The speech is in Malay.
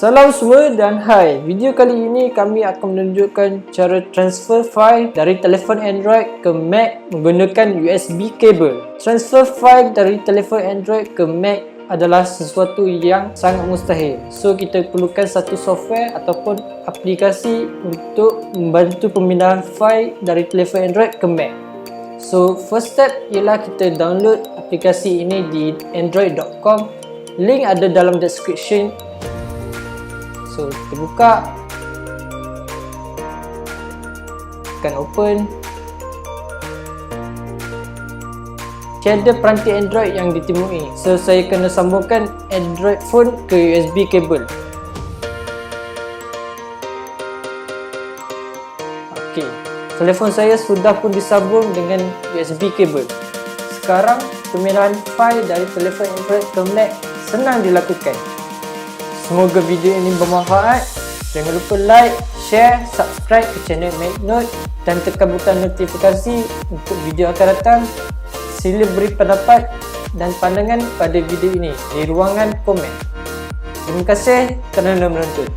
Salam semua dan hai. Video kali ini kami akan menunjukkan cara transfer file dari telefon Android ke Mac menggunakan USB kabel. Transfer file dari telefon Android ke Mac adalah sesuatu yang sangat mustahil. So kita perlukan satu software ataupun aplikasi untuk membantu pemindahan file dari telefon Android ke Mac. So first step ialah kita download aplikasi ini di android.com. Link ada dalam description. So kita buka, tekan open. Tiada peranti Android yang ditemui, so saya kena sambungkan Android phone ke USB kabel. Okey, telefon saya sudah pun disambung dengan USB kabel. Sekarang pemindahan file dari telefon Android ke Mac senang dilakukan. Semoga video ini bermanfaat. Jangan lupa like, share, subscribe ke channel Make Note dan tekan butang notifikasi untuk video akan datang. Sila beri pendapat dan pandangan pada video ini di ruangan komen. Terima kasih kerana menonton.